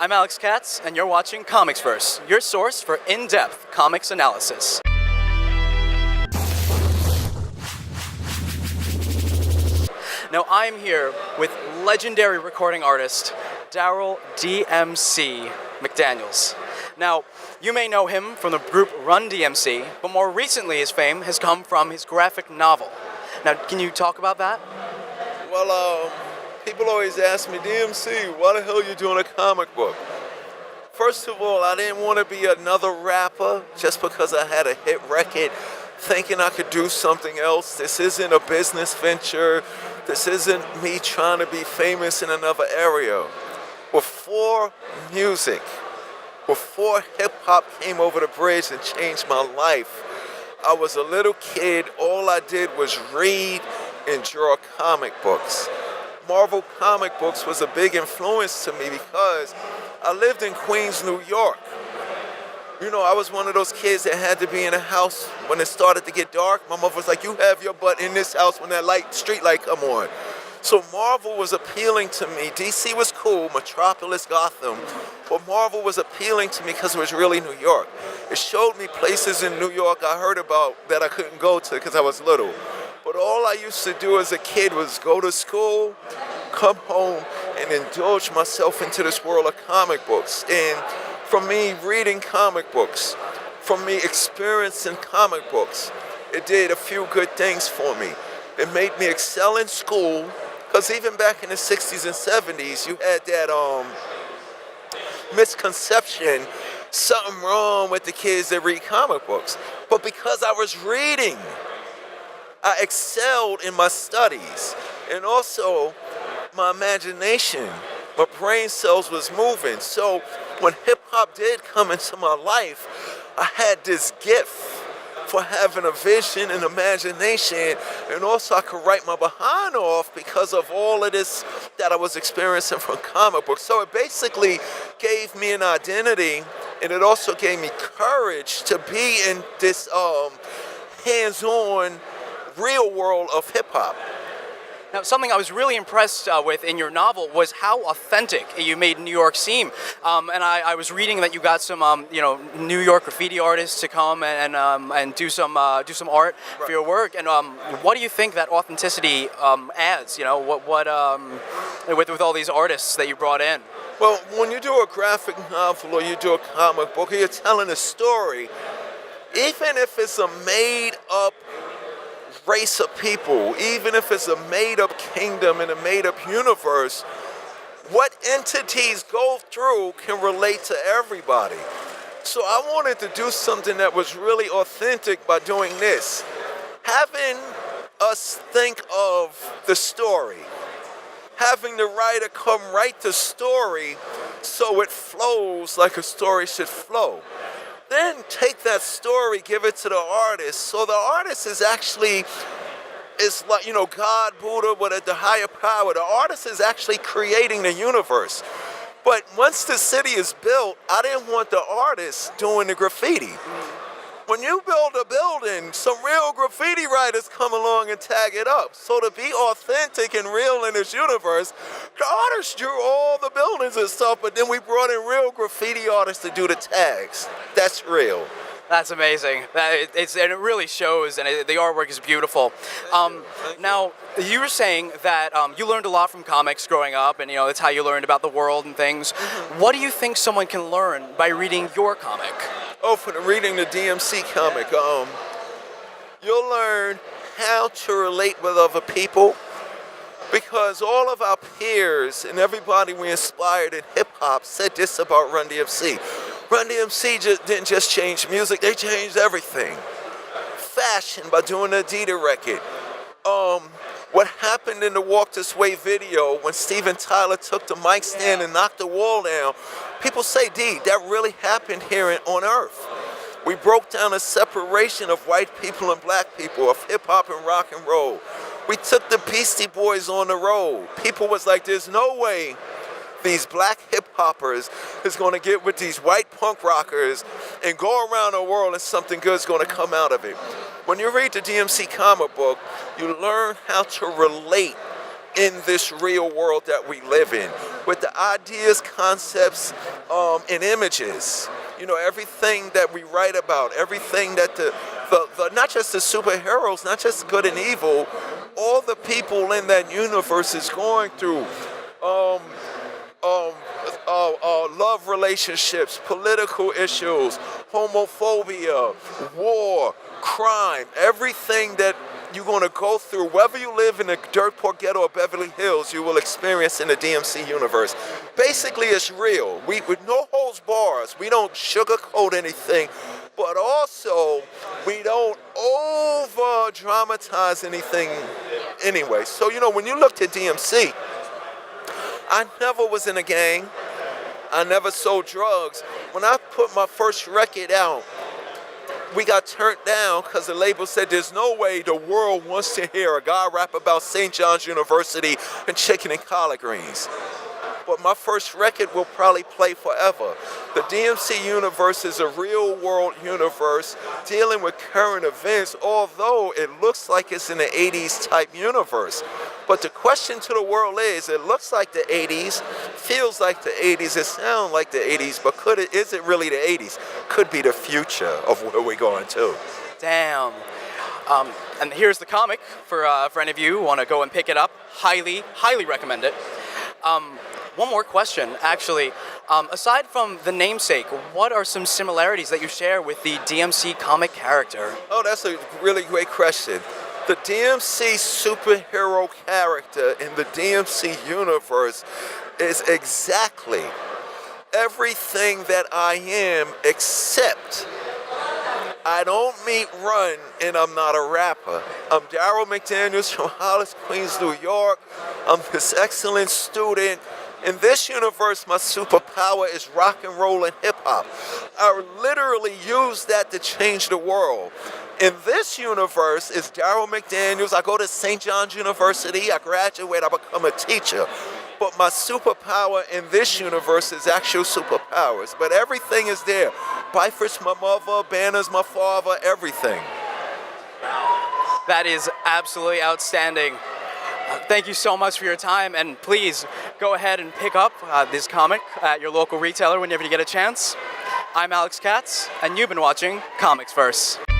I'm Alex Katz, and you're watching ComicsVerse, your source for in-depth comics analysis. Now, I'm here with legendary recording artist Darryl DMC McDaniels. Now, you may know him from the group Run-D.M.C, but more recently his fame has come from his graphic novel. Now, can you talk about that? Well, people always ask me, DMC, why the hell are you doing a comic book? First of all, I didn't want to be another rapper just because I had a hit record thinking I could do something else. This isn't a business venture. This isn't me trying to be famous in another area. Before music, before hip-hop came over the bridge and changed my life, I was a little kid. All I did was read and draw comic books. Marvel comic books was a big influence to me because I lived in Queens, New York. You know, I was one of those kids that had to be in a house when it started to get dark. My mother was like, you have your butt in this house when that street light come on. So Marvel was appealing to me. DC was cool, Metropolis, Gotham. But Marvel was appealing to me because it was really New York. It showed me places in New York I heard about that I couldn't go to because I was little. But all I used to do as a kid was go to school, come home, and indulge myself into this world of comic books. And from me reading comic books, from me experiencing comic books, it did a few good things for me. It made me excel in school, because even back in the 60s and 70s, you had that misconception, something wrong with the kids that read comic books. But because I was reading, I excelled in my studies. And also, my imagination, my brain cells was moving. So when hip-hop did come into my life, I had this gift for having a vision and imagination, and also I could write my behind off because of all of this that I was experiencing from comic books. So it basically gave me an identity, and it also gave me courage to be in this hands-on real world of hip-hop. Now, something I was really impressed with in your novel was how authentic you made New York seem. And I was reading that you got some, New York graffiti artists to come and do some art for your work. And what do you think that authenticity adds? You know, with all these artists that you brought in? Well, when you do a graphic novel or you do a comic book, or you're telling a story, even if it's a made-up race of people, even if it's a made-up kingdom and a made-up universe, what entities go through can relate to everybody. So I wanted to do something that was really authentic by doing this. Having us think of the story, having the writer come write the story so it flows like a story should flow. Then take that story, give it to the artist. So the artist is actually, is like, God, Buddha, the higher power. The artist is actually creating the universe. But once the city is built, I didn't want the artist doing the graffiti. When you build a building, some real graffiti writers come along and tag it up. So to be authentic and real in this universe, the artists drew all the buildings and stuff, but then we brought in real graffiti artists to do the tags. That's real. That's amazing. And it really shows, and the artwork is beautiful. Now, you were saying that you learned a lot from comics growing up, and that's how you learned about the world and things. What do you think someone can learn by reading your comic? Oh, from reading the DMC comic, you'll learn how to relate with other people, because all of our peers and everybody we inspired in hip-hop said this about Run-D.M.C. Run-D.M.C. didn't just change music, they changed everything. Fashion by doing the Adidas record. What happened in the Walk This Way video when Steven Tyler took the mic stand and knocked the wall down, people say, D, that really happened here on Earth. We broke down a separation of white people and black people, of hip-hop and rock and roll. We took the Beastie Boys on the road. People was like, there's no way these black hip-hoppers is going to get with these white punk rockers and go around the world and something good's going to come out of it. When you read the DMC comic book, you learn how to relate in this real world that we live in, with the ideas, concepts, and images. You know, everything that we write about, everything that the not just the superheroes, not just good and evil, all the people in that universe is going through. Love relationships, political issues, homophobia, war, crime, everything that you're going to go through, whether you live in the dirt poor ghetto or Beverly Hills, you will experience in the DMC universe. Basically, it's real. With no holds bars, we don't sugarcoat anything, but also we don't over dramatize anything anyway. So, you know, when you looked at DMC, I never was in a gang. I never sold drugs. When I put my first record out, we got turned down because the label said there's no way the world wants to hear a guy rap about St. John's University and chicken and collard greens. But my first record will probably play forever. The DMC universe is a real world universe dealing with current events, although it looks like it's in the 80s type universe. But the question to the world is, it looks like the 80s, feels like the 80s, it sounds like the 80s, but is it really the 80s? Could be the future of where we're going to. Damn. And here's the comic for any of you who want to go and pick it up. Highly, highly recommend it. One more question, actually. Aside from the namesake, what are some similarities that you share with the DMC comic character? Oh, that's a really great question. The DMC superhero character in the DMC universe is exactly everything that I am, except I don't meet Run and I'm not a rapper. I'm Darryl McDaniels from Hollis, Queens, New York. I'm this excellent student. In this universe, my superpower is rock and roll and hip hop. I literally use that to change the world. In this universe, is Darryl McDaniels. I go to St. John's University. I graduate. I become a teacher. But my superpower in this universe is actual superpowers. But everything is there. Bifrost, my mother. Banner's my father. Everything. That is absolutely outstanding. Thank you so much for your time, and please go ahead and pick up this comic at your local retailer whenever you get a chance. I'm Alex Katz, and you've been watching ComicsVerse.